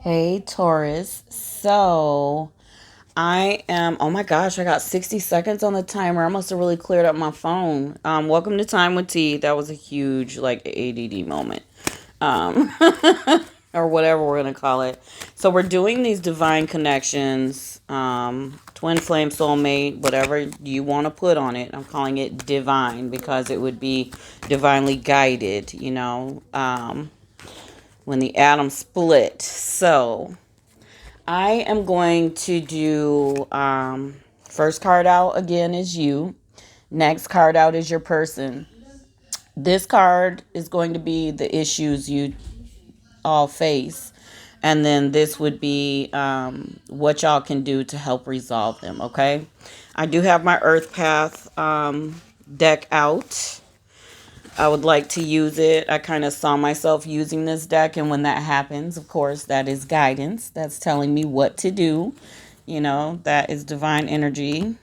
Hey, Taurus. Oh my gosh, I got 60 seconds on the timer. I must have really cleared up my phone. Welcome to Time Wit T. That was a huge, like, ADD moment. Um, or whatever we're going to call it. So we're doing these divine connections, twin flame soulmate, whatever you want to put on it. I'm calling it divine because it would be divinely guided, when the atom split. So I am going to do first card out again is you. Next card out is your person. This card is going to be the issues you all face. And then this would be what y'all can do to help resolve them, okay? I do have my Earth Path deck out. I would like to use it. I kind of saw myself using this deck, and when that happens, of course, that is guidance. That's telling me what to do. That is divine energy,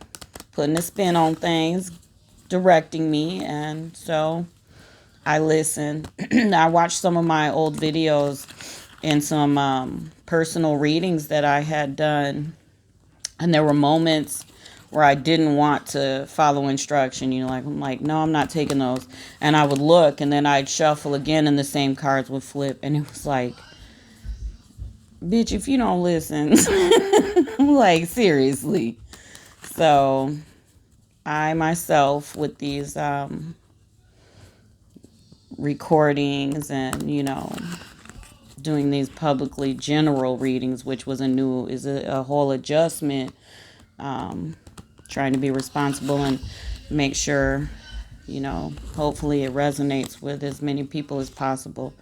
putting a spin on things, directing me, and so I listen. I watched some of my old videos and some personal readings that I had done, and there were moments where I didn't want to follow instruction. I'm like, no, I'm not taking those. And I would look, and then I'd shuffle again, and the same cards would flip. And it was like, bitch, if you don't listen, like, seriously. So I myself, with these recordings and, doing these publicly general readings, which was a whole adjustment, trying to be responsible and make sure, hopefully it resonates with as many people as possible.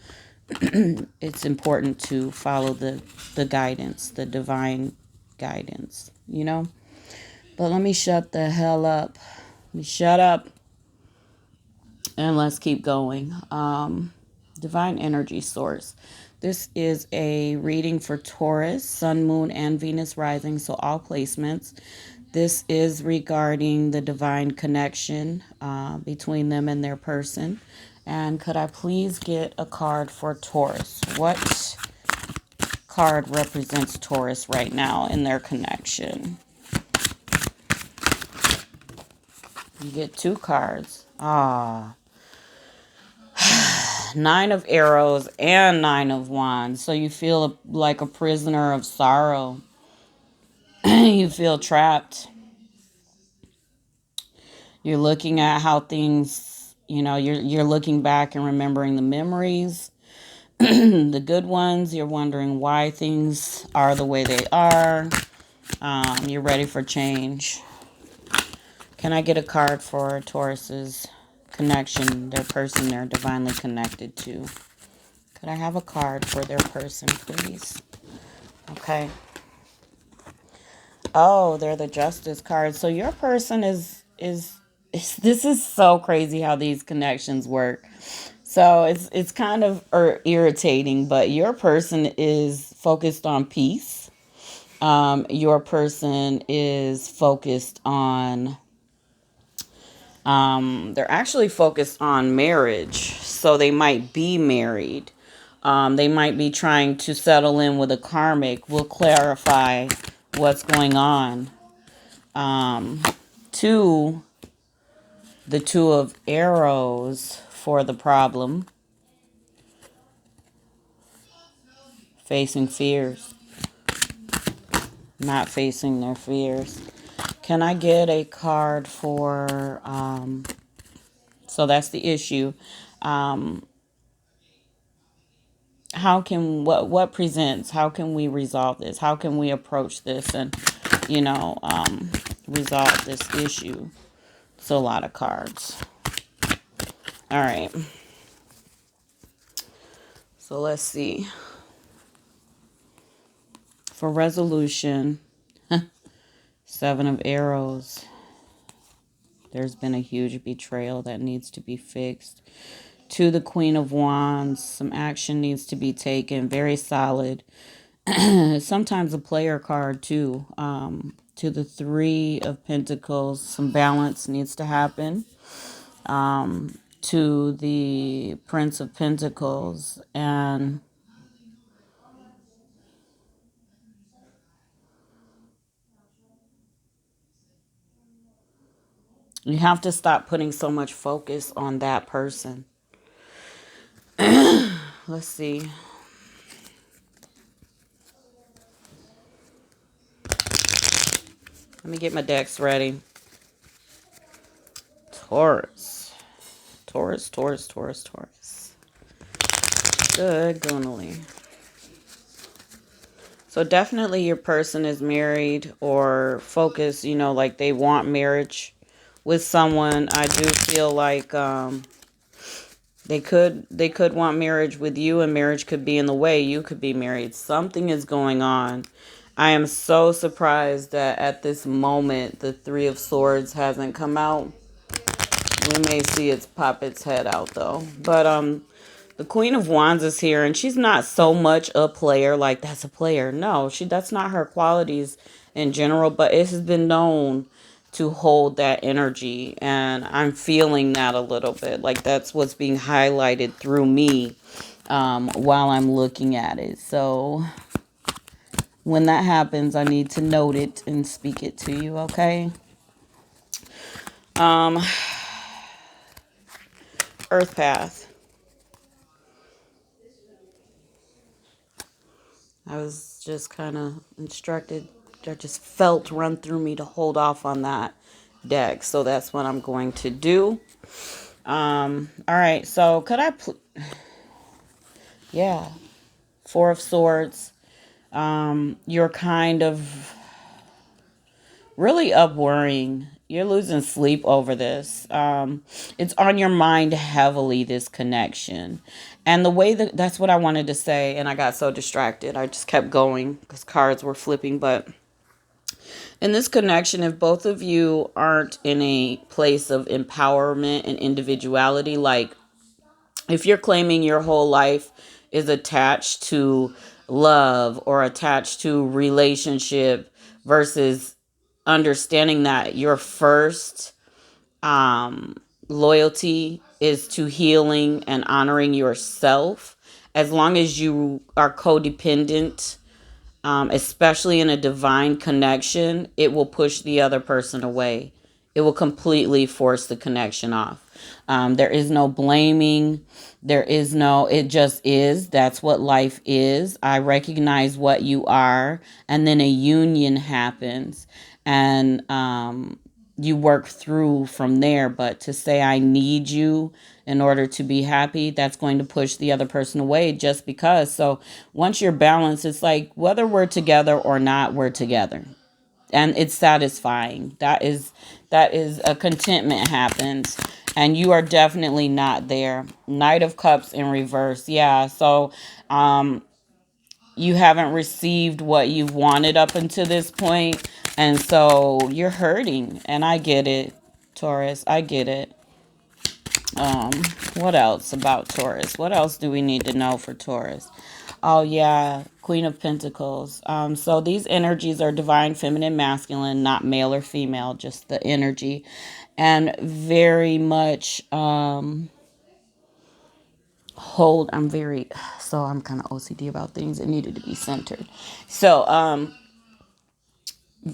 It's important to follow the guidance, the divine guidance. But let me shut the hell up. Let me shut up and let's keep going. Divine energy source. This is a reading for Taurus, Sun, Moon, and Venus rising, so all placements. This is regarding the divine connection between them and their person. And could I please get a card for Taurus? What card represents Taurus right now in their connection? You get two cards. Nine of Arrows and Nine of Wands. So you feel like a prisoner of sorrow. You feel trapped. You're looking at how things, you're looking back and remembering the memories, the good ones. You're wondering why things are the way they are. You're ready for change. Can I get a card for Taurus's connection, their person they're divinely connected to? Could I have a card for their person, please? Okay. Oh, they're the Justice card. So your person is this is so crazy how these connections work. So it's kind of irritating, but your person is focused on peace. Your person is focused on they're actually focused on marriage. So they might be married. They might be trying to settle in with a karmic. We'll clarify what's going on. To the Two of Arrows for the problem. Facing fears. Not facing their fears. Can I get a card for, so that's the issue. What presents? How can we resolve this? How can we approach this and, resolve this issue? It's a lot of cards. All right. So let's see. For resolution, Seven of Arrows. There's been a huge betrayal that needs to be fixed. To the Queen of Wands, some action needs to be taken. Very solid. Sometimes a player card too. To the Three of Pentacles, some balance needs to happen. To the Prince of Pentacles, and You have to stop putting so much focus on that person. Let's see. Let me get my decks ready. Taurus. Taurus, Taurus, Taurus, Taurus. Good, Gunali. So definitely your person is married or focused, like they want marriage with someone. I do feel like they could want marriage with you, and marriage could be in the way. You could be married. Something is going on. I am so surprised that at this moment the Three of Swords hasn't come out. We may see it pop its head out though. But the Queen of Wands is here, and she's not so much a player, like that's a player. No, that's not her qualities in general, but it has been known to hold that energy, and I'm feeling that a little bit. Like that's what's being highlighted through me while I'm looking at it. So when that happens, I need to note it and speak it to you, okay? Um, Earth Path. I was just kind of instructed. I just felt run through me to hold off on that deck. So that's what I'm going to do. All right. So could I... yeah. Four of Swords. You're kind of really up worrying. You're losing sleep over this. It's on your mind heavily, this connection. And the way that's what I wanted to say, and I got so distracted. I just kept going because cards were flipping. But in this connection, if both of you aren't in a place of empowerment and individuality, like if you're claiming your whole life is attached to love or attached to relationship versus understanding that your first loyalty is to healing and honoring yourself, as long as you are codependent, especially in a divine connection, it will push the other person away. It will completely force the connection off. There is no blaming. It just is. That's what life is. I recognize what you are. And then a union happens. And you work through from there. But to say I need you in order to be happy, that's going to push the other person away just because. So once you're balanced, it's like whether we're together or not, we're together. And it's satisfying. That is a contentment happens. And you are definitely not there. Knight of Cups in reverse. Yeah. So you haven't received what you wanted up until this point. And so you're hurting. And I get it, Taurus. I get it. Um, what else about Taurus? What else do we need to know for Taurus? Oh yeah, Queen of Pentacles. So these energies are divine, feminine, masculine, not male or female, just the energy. And very much I'm kind of OCD about things. It needed to be centered. So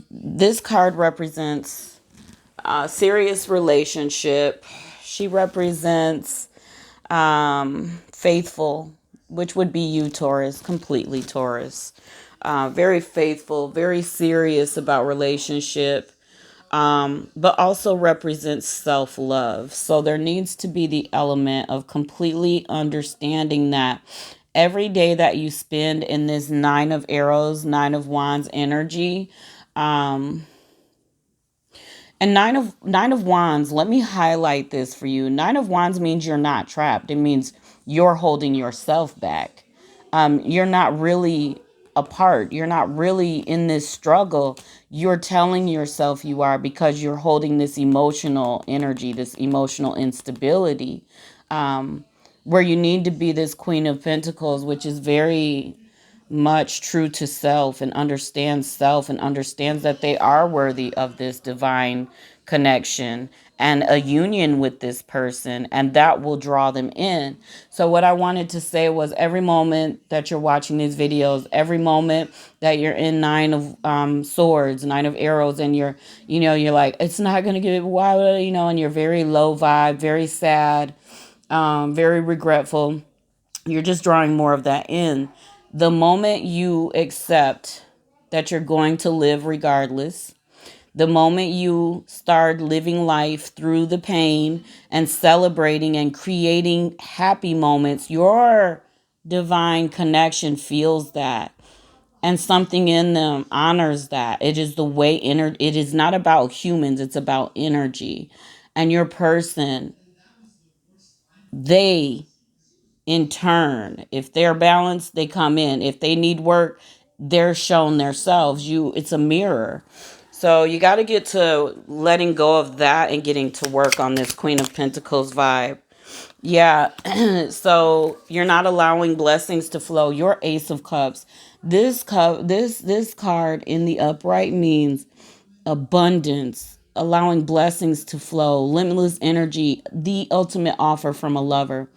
this card represents a serious relationship. She represents faithful, which would be you, Taurus, completely Taurus. Very faithful, very serious about relationship, but also represents self-love. So there needs to be the element of completely understanding that every day that you spend in this Nine of Arrows, Nine of Wands energy, and nine of wands, let me highlight this for you. Nine of wands means you're not trapped. It means you're holding yourself back. You're not really apart. You're not really in this struggle. You're telling yourself you are, because you're holding this emotional energy, this emotional instability, where you need to be this Queen of Pentacles, which is very much true to self and understands that they are worthy of this divine connection and a union with this person, and that will draw them in. So what I wanted to say was, every moment that you're watching these videos, every moment that you're in nine of swords, nine of arrows, and you're like, it's not gonna get, why would I, and you're very low vibe, very sad, very regretful, you're just drawing more of that in. The moment you accept that you're going to live regardless, the moment you start living life through the pain and celebrating and creating happy moments, your divine connection feels that. And something in them honors that. It is the way it is not about humans, it's about energy. And your person, they in turn, if they're balanced, they come in. If they need work, they're shown themselves. It's a mirror. So you got to get to letting go of that and getting to work on this Queen of Pentacles vibe. Yeah. So you're not allowing blessings to flow. Your Ace of Cups. This card in the upright means abundance, allowing blessings to flow, limitless energy, the ultimate offer from a lover.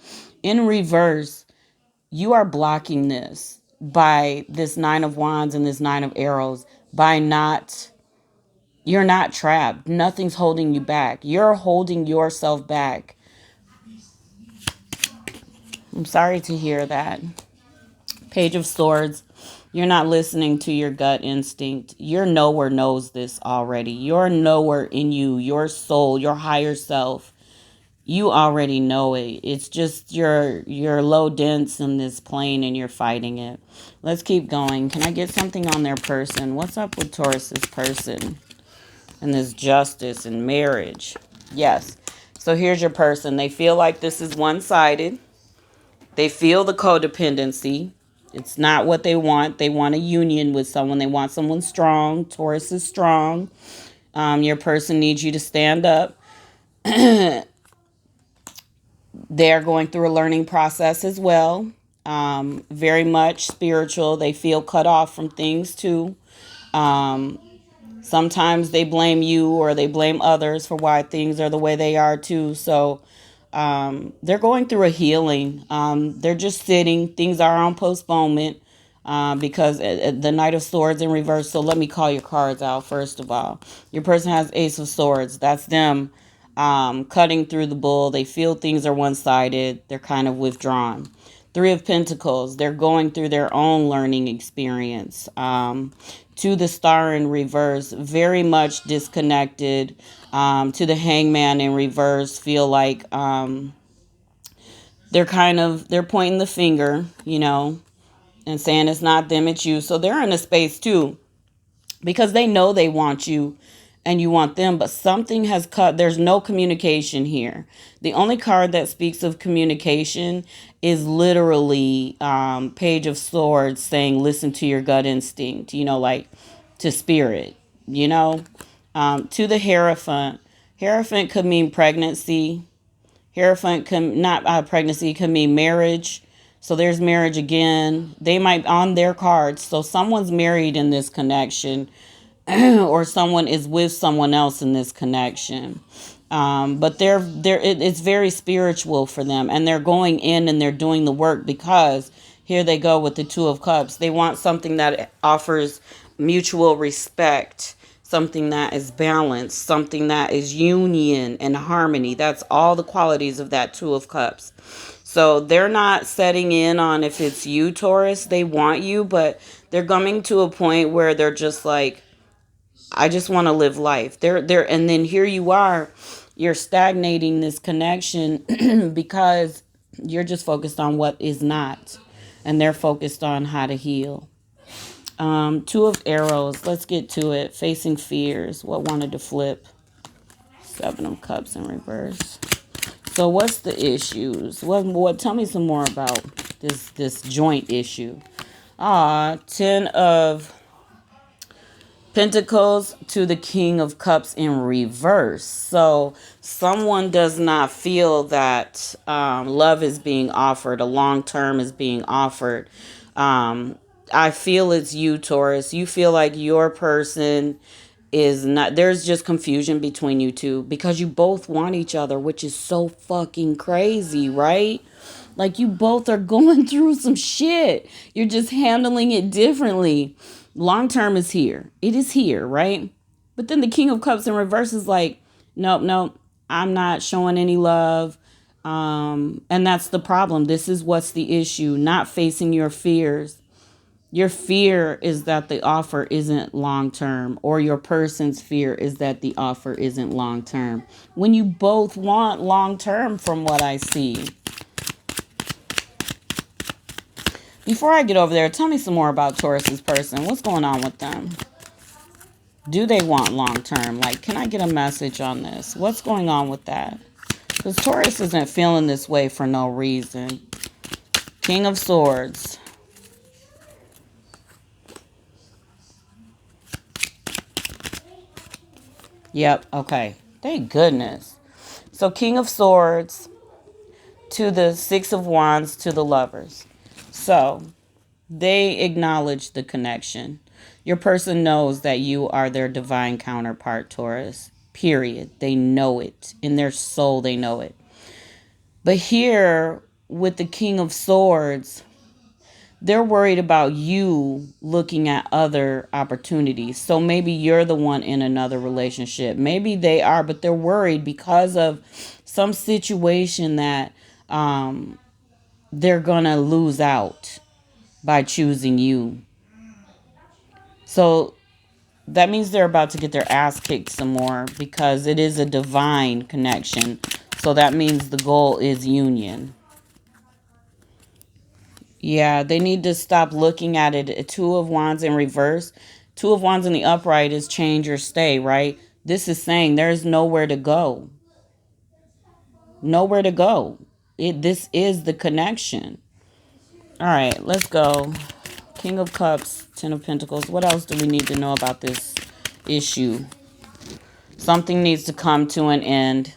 In reverse, you are blocking this by this Nine of Wands and this Nine of Arrows, by not, you're not trapped. Nothing's holding you back. You're holding yourself back. I'm sorry to hear that. Page of Swords. You're not listening to your gut instinct. Your knower knows this already. Your knower in you, your soul, your higher self, you already know it. It's just you're low dense in this plane and you're fighting it. Let's keep going. Can I get something on their person? What's up with Taurus's person and this justice and marriage? Yes. So here's your person. They feel like this is one-sided. They feel the codependency. It's not what they want. They want a union with someone. They want someone strong. Taurus is strong. Your person needs you to stand up. They're going through a learning process as well. Very much spiritual. They feel cut off from things too. Sometimes they blame you or they blame others for why things are the way they are too. So they're going through a healing. They're just sitting. Things are on postponement because the Knight of Swords in reverse. So let me call your cards out first of all. Your person has Ace of Swords. That's them cutting through the bull. They feel things are one-sided. They're kind of withdrawn. Three of Pentacles. They're going through their own learning experience. To the Star in reverse, very much disconnected. To the Hangman in reverse, feel like they're pointing the finger, and saying it's not them, it's you. So they're in a space too, because they know they want you and you want them, but something has cut. There's no communication here. The only card that speaks of communication is literally Page of Swords saying, listen to your gut instinct, like to spirit, to the Hierophant. Hierophant could mean pregnancy. Hierophant can not pregnancy, can mean marriage. So there's marriage again. They might on their cards. So someone's married in this connection, or someone is with someone else in this connection. But it's very spiritual for them, and they're going in and they're doing the work, because here they go with the Two of Cups. They want something that offers mutual respect, something that is balanced, something that is union and harmony. That's all the qualities of that Two of Cups. So they're not setting in on if it's you, Taurus. They want you, but they're coming to a point where they're just like, I just want to live life. And then here you are, you're stagnating this connection because you're just focused on what is not, and they're focused on how to heal. Two of Arrows. Let's get to it. Facing fears. What wanted to flip? Seven of Cups in reverse. So what's the issues? What? Tell me some more about this joint issue. Ten of Pentacles to the King of Cups in reverse. So someone does not feel that love is being offered, a long term is being offered. I feel it's you, Taurus. You feel like your person is not, there's just confusion between you two because you both want each other, which is so fucking crazy, right? Like you both are going through some shit. You're just handling it differently. Long term is here. It is here, right? But then the King of Cups in reverse is like, nope, nope, I'm not showing any love. And that's the problem. This is what's the issue, not facing your fears. Your fear is that the offer isn't long term, or your person's fear is that the offer isn't long term. When you both want long term, from what I see. Before I get over there, tell me some more about Taurus's person. What's going on with them? Do they want long term? Like, can I get a message on this? What's going on with that? Because Taurus isn't feeling this way for no reason. King of Swords. Yep, okay. Thank goodness. So King of Swords to the Six of Wands to the Lovers. So they acknowledge the connection. Your person knows that you are their divine counterpart, Taurus. Period. They know it. In their soul, they know it. But here, with the King of Swords, they're worried about you looking at other opportunities. So maybe you're the one in another relationship. Maybe they are, but they're worried because of some situation that they're going to lose out by choosing you. So that means they're about to get their ass kicked some more because it is a divine connection. So that means the goal is union. Yeah, they need to stop looking at it. A Two of Wands in reverse. Two of Wands in the upright is change or stay, right? This is saying there's nowhere to go. Nowhere to go. This is the connection. All right, let's go. King of Cups, Ten of Pentacles. What else do we need to know about this issue? Something needs to come to an end.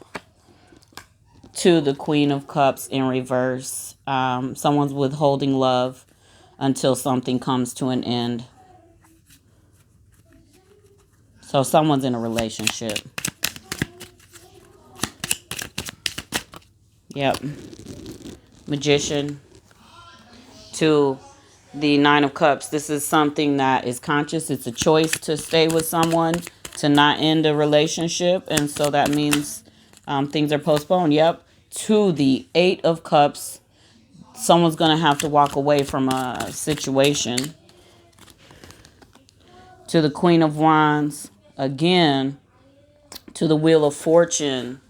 To the Queen of Cups in reverse. Someone's withholding love until something comes to an end. So someone's in a relationship. Yep. Magician. To the Nine of Cups. This is something that is conscious. It's a choice to stay with someone, to not end a relationship. And so that means things are postponed. Yep. To the Eight of Cups. Someone's going to have to walk away from a situation. To the Queen of Wands. Again. To the Wheel of Fortune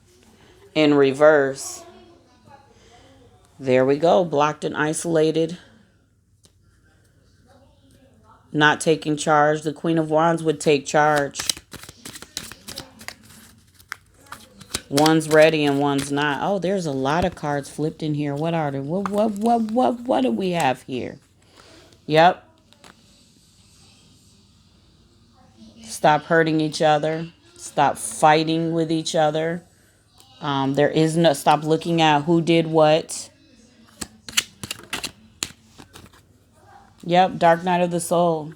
in reverse. There we go. Blocked and isolated. Not taking charge. The Queen of Wands would take charge. One's ready and one's not. Oh, there's a lot of cards flipped in here. What are they? What do we have here? Yep. Stop hurting each other. Stop fighting with each other. There is no, stop looking at who did what. Yep, Dark Night of the Soul.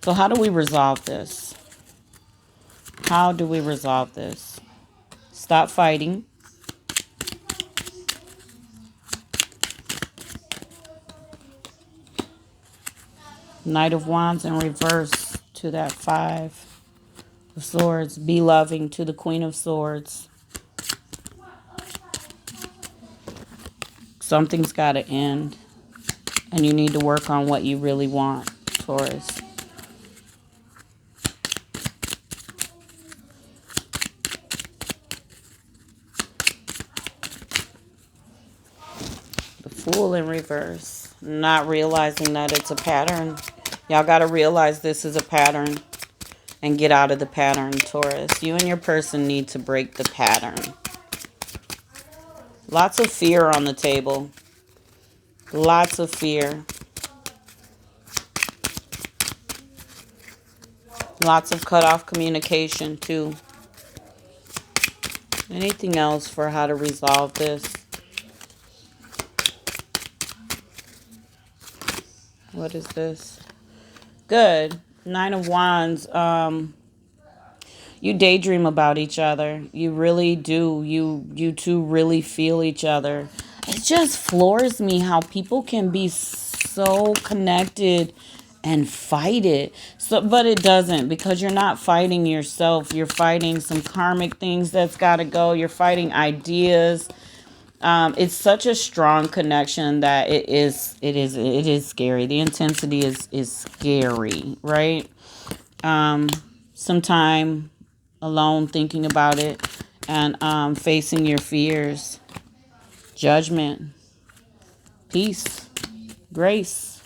So how do we resolve this? How do we resolve this? Stop fighting. Knight of Wands in reverse to that Five of Swords. Be loving to the Queen of Swords. Something's got to end. And you need to work on what you really want, Taurus. The Fool in reverse. Not realizing that it's a pattern. Y'all got to realize this is a pattern. And get out of the pattern, Taurus. You and your person need to break the pattern. Lots of fear on the table. Lots of fear. Lots of cut off communication too. Anything else for how to resolve this? What is this? Good. Nine of Wands. You daydream about each other. You really do. You two really feel each other. It just floors me how people can be so connected and fight it. So but it doesn't, because you're not fighting yourself. You're fighting some karmic things that's got to go. You're fighting ideas. It's such a strong connection that it is scary. The intensity is scary, right? Some time alone thinking about it, and facing your fears, judgment, peace, grace.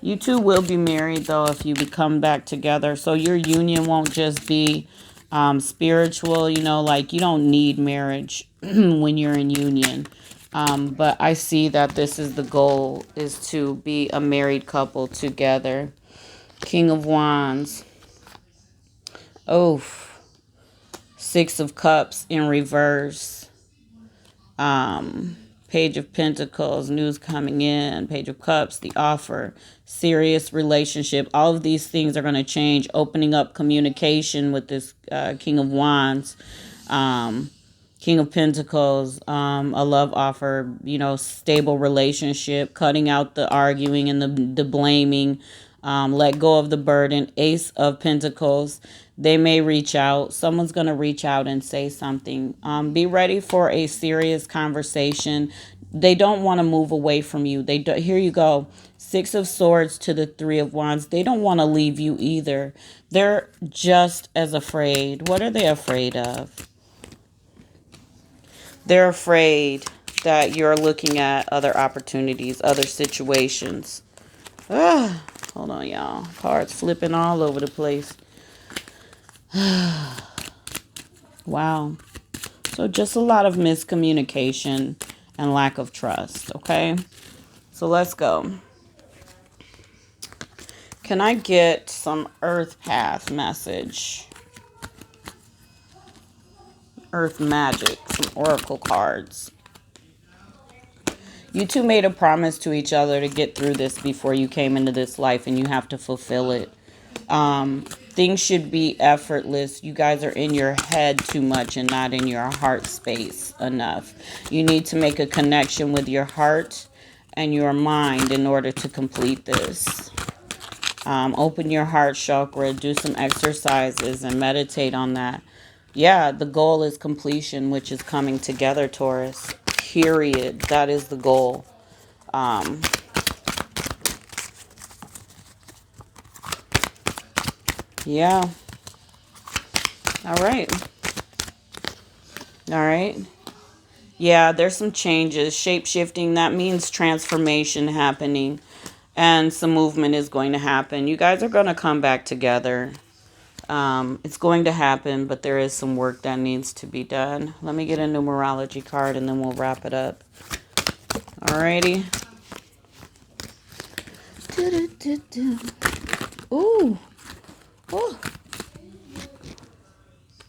You two will be married, though, if you become back together. So your union won't just be spiritual, like you don't need marriage when you're in union. But I see that this is the goal, is to be a married couple together. King of Wands. Oh, Six of Cups in reverse. Page of Pentacles, news coming in. Page of Cups, the offer, serious relationship. All of these things are going to change, opening up communication with this King of Wands. King of Pentacles, a love offer, stable relationship, cutting out the arguing and the blaming, let go of the burden. Ace of Pentacles, they may reach out. Someone's going to reach out and say something. Be ready for a serious conversation. They don't want to move away from you. Here you go. Six of Swords to the Three of Wands. They don't want to leave you either. They're just as afraid. What are they afraid of? They're afraid that you're looking at other opportunities, other situations. Hold on, y'all. Cards flipping all over the place. Wow. So just a lot of miscommunication and lack of trust, okay? So let's go. Can I get some Earth Path message? Earth Magic, some Oracle cards. You two made a promise to each other to get through this before you came into this life, and you have to fulfill it. Things should be effortless. You guys are in your head too much and not in your heart space enough. You need to make a connection with your heart and your mind in order to complete this. Open your heart chakra, do some exercises and meditate on that. Yeah, the goal is completion, which is coming together, Taurus. Period. That is the goal. Yeah. All right. All right. Yeah, there's some changes. Shape-shifting, that means transformation happening. And some movement is going to happen. You guys are going to come back together. It's going to happen, but there is some work that needs to be done. Let me get a numerology card and then we'll wrap it up. Alrighty. Ooh. Ooh.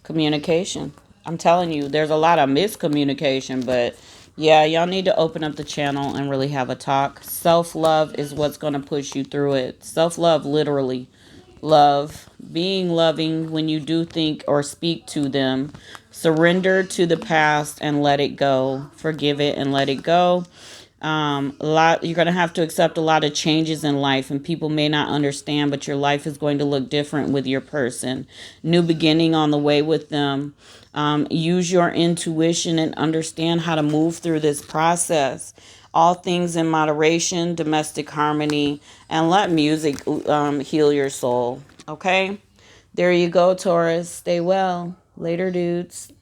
Communication. I'm telling you, there's a lot of miscommunication, but yeah, y'all need to open up the channel and really have a talk. Self-love is what's going to push you through it. Self-love, literally. Love. Being loving when you do think or speak to them. Surrender to the past and let it go. Forgive it and let it go. You're going to have to accept a lot of changes in life, and people may not understand, but your life is going to look different with your person. New beginning on the way with them. Use your intuition and understand how to move through this process. All things in moderation, domestic harmony, and let music heal your soul. Okay? There you go, Taurus. Stay well. Later, dudes.